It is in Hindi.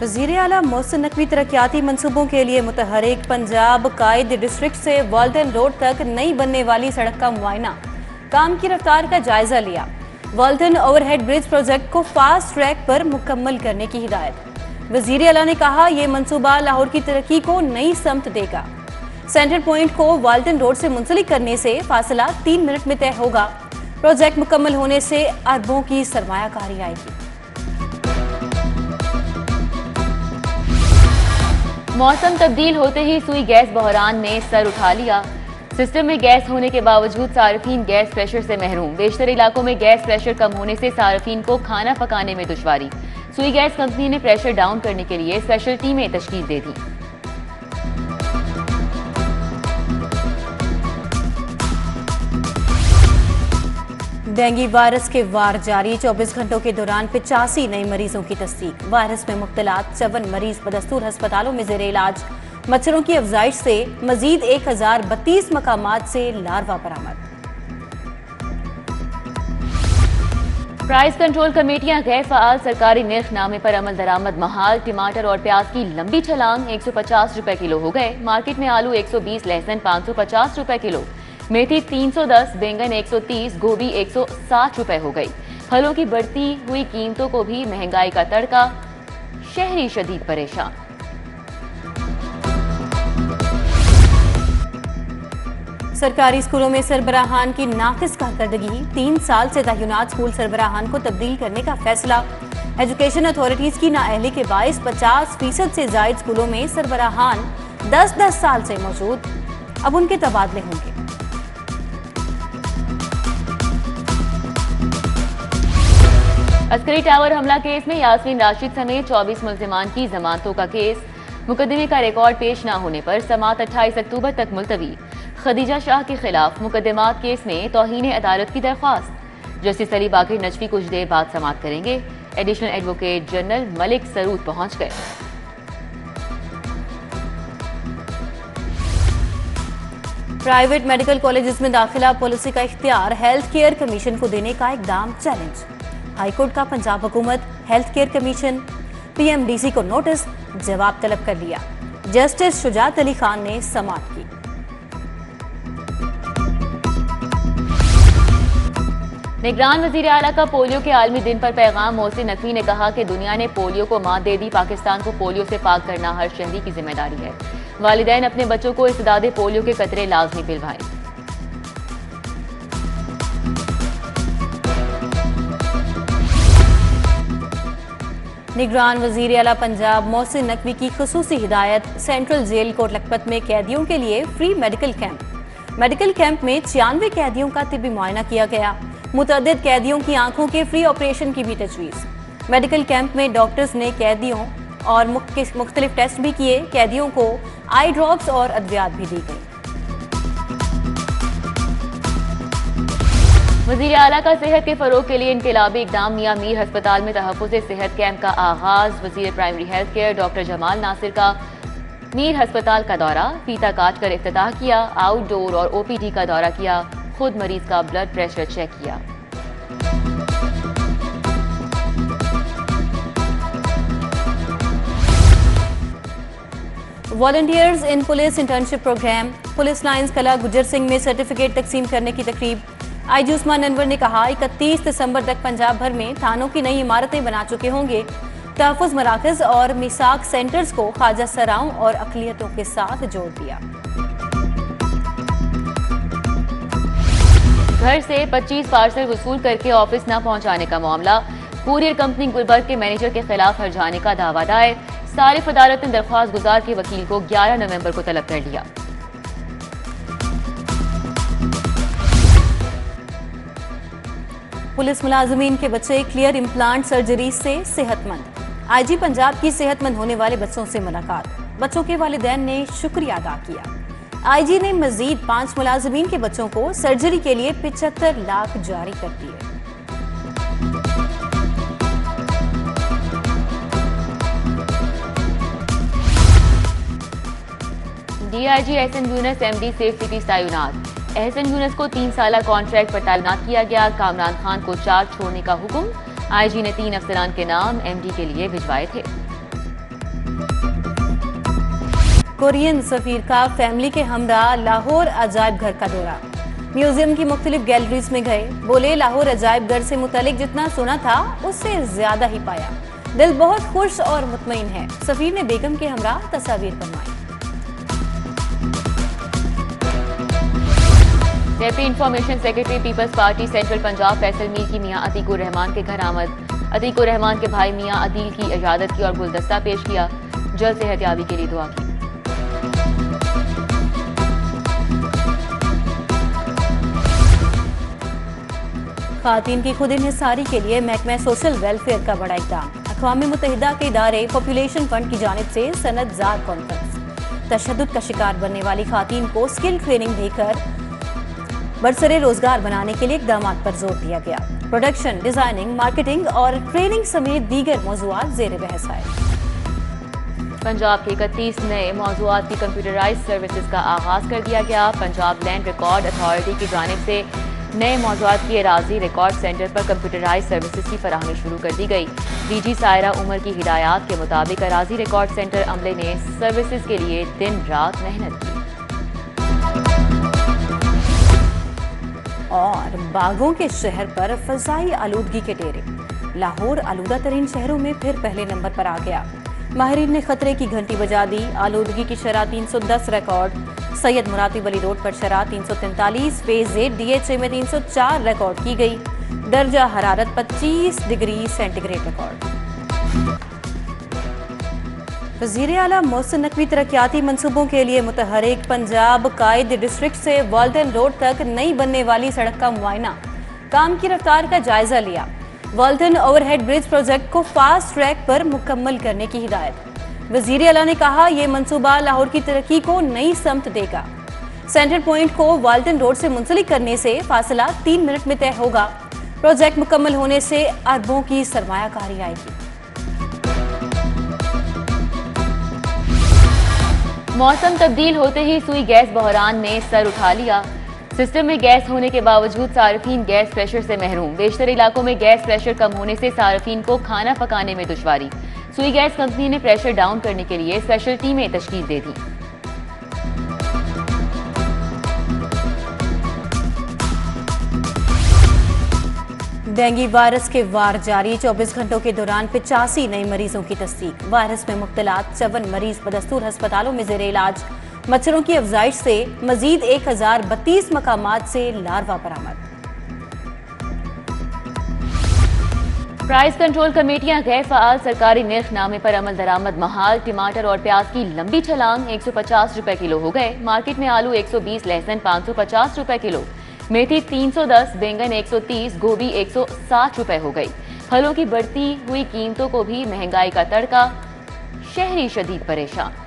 वज़ीर आला मोहसिन नकवी तरक्याती मंसूबों के लिए मुतहरिक पंजाब कायद डिस्ट्रिक्ट से वाल्टन रोड तक नई बनने वाली सड़क का मुआयना, काम की रफ्तार का जायजा लिया। वाल्टन ओवरहेड ब्रिज प्रोजेक्ट को फास्ट ट्रैक पर मुकम्मल करने की हिदायत। वज़ीर आला ने कहा, यह मंसूबा लाहौर की तरक्की को नई समत देगा। सेंटर पॉइंट को वाल्टन रोड से मुंसलिक करने से फासला 3 मिनट में तय होगा। प्रोजेक्ट मुकम्मल होने से अरबों की सरमायाकारी आएगी। मौसम तब्दील होते ही सुई गैस बहरान ने सर उठा लिया। सिस्टम में गैस होने के बावजूद सार्फिन गैस प्रेशर से महरूम। बेशतर इलाकों में गैस प्रेशर कम होने से सार्फिन को खाना पकाने में दुश्वारी। सुई गैस कंपनी ने प्रेशर डाउन करने के लिए स्पेशल टीमें तश्कील दे दी। डेंगू वायरस के वार जारी। 24 घंटों के दौरान 85 नए मरीजों की तस्दीक। वायरस में मुब्तला 54 मरीज बदस्तूर अस्पतालों में जेर इलाज। मच्छरों की अफजाइश से मजीद 1032 मकामात से लार्वा बरामद। प्राइस कंट्रोल कमेटियां गैर फाल। सरकारी निर्खनामे पर अमल दरामद महाल। टमाटर और प्याज की लंबी छलांग। 150 रुपए किलो हो गए। मार्केट में आलू 120, लहसुन 550 रुपए किलो, मेथी 310, बैंगन 130, गोभी 160 रुपए हो गई। फलों की बढ़ती हुई कीमतों को भी महंगाई का तड़का। शहरी शदीद परेशान। सरकारी स्कूलों में सरबराहान की नाकिस कारकर्दगी। 3 साल से तैनात स्कूल सरबराहान को तब्दील करने का फैसला। एजुकेशन अथॉरिटीज की नाअहली के बाइस 50% से जायद स्कूलों में सरबराहान 10-10 साल से मौजूद। अब उनके तबादले होंगे। अस्करी टावर हमला केस में यास्मीन राशिद समेत 24 मुल्जिमान की जमानतों का केस। मुकदमे का रिकॉर्ड पेश न होने पर समाअत 28 अक्टूबर तक मुलतवी। खदीजा शाह के खिलाफ मुकदमात केस में तौहीन अदालत की दरख्वास्त। जस्टिस अली बाकिर नजफी कुछ देर बाद समाअत करेंगे। Additional advocate general Malik sarod पहुंच गए। प्राइवेट मेडिकल कॉलेजेस में दाखिला पॉलिसी का इख्तियार हेल्थ केयर कमीशन को देने का इकदाम चैलेंज। हाईकोर्ट का पंजाब हुकूमत हेल्थ केयर कमीशन पीएमडीसी को नोटिस, जवाब तलब कर लिया। जस्टिस शुजात अली खान ने समाअत की। निगरान वजीर आला का पोलियो के आलमी दिन पर पैगाम। मोहसिन नकवी ने कहा कि दुनिया ने पोलियो को मात दे दी। पाकिस्तान को पोलियो से पाक करना हर शहरी की जिम्मेदारी है। वालिदैन अपने बच्चों को इस्तेदादे पोलियो के कतरे लाजमी पिलवाएं। निगरान वजीर आला पंजाब मोहसिन नकवी की खुसूसी हिदायत। सेंट्रल जेल कोट लखपत में कैदियों के लिए free medical camp. Medical camp में 96 कैदियों का तिब्बी मुआयना किया गया। मुतअद्दिद कैदियों की आंखों के फ्री ऑपरेशन की भी तजवीज़। मेडिकल कैंप में डॉक्टर्स ने कैदियों और मुख्तलिफ टेस्ट भी किए। कैदियों को आई ड्रॉप्स और अद्वियात भी दी गई। वज़ीर आला का सेहत के फरोग के लिए इनकलाबी इकदाम। मियां मीर अस्पताल में तहफ़्फ़ुज़ सेहत कैंप का आगाज। वज़ीर primary health care doctor Jamal Nasir का मीर अस्पताल का दौरा। फीता काट कर इफ्तिताह किया। आउटडोर और ओपीडी का दौरा किया। खुद मरीज का ब्लड प्रेशर चेक किया। Volunteers in police internship programme. Police lines Kala Gujar Singh में सर्टिफिकेट तकसीम करने की तकरीब। आईजी उस्मान अनवर ने कहा, 31 दिसंबर तक पंजाब भर में थानों की नई इमारतें बना चुके होंगे। तहफ़्फ़ुज़ मराकज़ और मिसाक सेंटर्स को ख्वाजा सराओं और अक़लियतों के साथ जोड़ दिया। घर से 25 पार्सल वसूल करके ऑफिस न पहुंचाने का मामला। कुरियर कंपनी गुलबर्ग के मैनेजर के खिलाफ हर्जाने का दावा दायर। सारिफ अदालत ने दरख्वास्त गुजार के वकील को 11 नवंबर को तलब कर लिया। पुलिस मुलाजमीन के बच्चे क्लियर इम्प्लांट सर्जरी से सेहतमंद। आईजी पंजाब की सेहतमंद होने वाले बच्चों से मुलाकात। बच्चों के वालिदैन ने शुक्रिया अदा किया। आईजी ने मजीद 5 मुलाजमीन के बच्चों को सर्जरी के लिए 75 लाख जारी कर दिए। DIG Ehsan Younis MD safe city तैनात। एहसन यूनुस को 3 साला कॉन्ट्रैक्ट पर तैनात किया गया। कामरान खान को चार्ज छोड़ने का हुक्म। आईजी ने 3 अफसरान के नाम एमडी के लिए भिजवाए थे। कोरियन सफीर का फैमिली के हमरा लाहौर अजायब घर का दौरा। म्यूजियम की मुख्तलिफ गैलरीज में गए, बोले लाहौर अजायब घर से मुतालिक जितना सुना था उससे ज्यादा ही पाया। दिल बहुत खुश और मुतमईन है। सफीर ने बेगम के हमरा तस्वीर बनवाई। Deputy information secretary Peoples Party central Punjab Faisal Mir की मियां अतीकुर रहमान के घर आमद। अतीकुर रहमान के भाई मियां अदील की इजाजत की और गुलदस्ता पेश किया। जल्द सेहतयाबी के लिए दुआ की। खातीन की खुद इन्हिसारी के लिए महकमा सोशल वेलफेयर का बड़ा इक़दाम। अक़वाम मुत्तहिदा के इदारे पॉपुलेशन फंड की जानिब से सनदजार कॉन्फ्रेंस। तशद्दुद का शिकार बनने वाली खातीन को स्किल ट्रेनिंग देकर बरसरे रोजगार बनाने के लिए इक़दामात पर जोर दिया गया। प्रोडक्शन, डिजाइनिंग, मार्केटिंग और ट्रेनिंग समेत दीगर मौज़ूआत ज़ेर बहस आए। पंजाब के 31 नए मौज़ूआत की कंप्यूटराइज सर्विसेज का आगाज कर दिया गया। पंजाब लैंड रिकॉर्ड अथॉरिटी की जानिब से नए मौज़ूआत की एराजी रिकॉर्ड सेंटर पर कंप्यूटराइज सर्विसेज की फराहमी शुरू कर दी गई। डीजी सायरा उमर की हिदायत के मुताबिक एराजी रिकॉर्ड सेंटर अमले ने सर्विसेज के लिए दिन रात मेहनत की। और बागों के शहर पर फजाई आलूदगी के डेरे। लाहौर आलूदा तरीन शहरों में फिर पहले नंबर पर आ गया। माहिरीन ने खतरे की घंटी बजा दी। आलूदगी की शरह 310 रिकॉर्ड। सैयद मुरातिब अली रोड पर शरह 343, फेज ए DHA में 304 रिकॉर्ड की गई। दर्जा हरारत 25 डिग्री सेंटीग्रेड रिकॉर्ड। वज़ीर आला मोहसिन नकवी तरक्याती मंसूबों के लिए मुतहरिक पंजाब कायद डिस्ट्रिक्ट से वाल्टन रोड तक नई बनने वाली सड़क का मुआयना, काम की रफ्तार का जायजा लिया। वाल्टन ओवरहेड ब्रिज प्रोजेक्ट को फास्ट ट्रैक पर मुकम्मल करने की हिदायत। वज़ीर आला ने कहा, यह मंसूबा लाहौर की तरक्की को नई समत देगा। सेंटर पॉइंट को वाल्टन रोड से मुंसलिक करने से फासला 3 मिनट में तय होगा। प्रोजेक्ट मुकम्मल होने से अरबों की सरमायाकारी आएगी। मौसम तब्दील होते ही सुई गैस बहरान ने सर उठा लिया। सिस्टम में गैस होने के बावजूद सार्फिन गैस प्रेशर से महरूम। बेशतर इलाकों में गैस प्रेशर कम होने से सार्फिन को खाना पकाने में दुश्वारी। सुई गैस कंपनी ने प्रेशर डाउन करने के लिए स्पेशल टीमें तश्कील दे दी। डेंगू वायरस के वार जारी। 24 घंटों के दौरान 85 नए मरीजों की तस्दीक। वायरस में मुब्तला 54 मरीज बदस्तूर अस्पतालों में जेर इलाज। मच्छरों की अफजाइश से मजीद 1032 मकामात से लार्वा बरामद। प्राइस कंट्रोल कमेटियां गैर फ़ाल। सरकारी निर्खनामे पर अमल दरामद महाल। टमाटर और प्याज की लंबी छलांग। 150 रुपए किलो हो गए। मार्केट में आलू 120, लहसुन 550 रुपए किलो, मेथी 310, बैंगन 130, गोभी 160 रुपए हो गई। फलों की बढ़ती हुई कीमतों को भी महंगाई का तड़का। शहरी शदीद परेशान।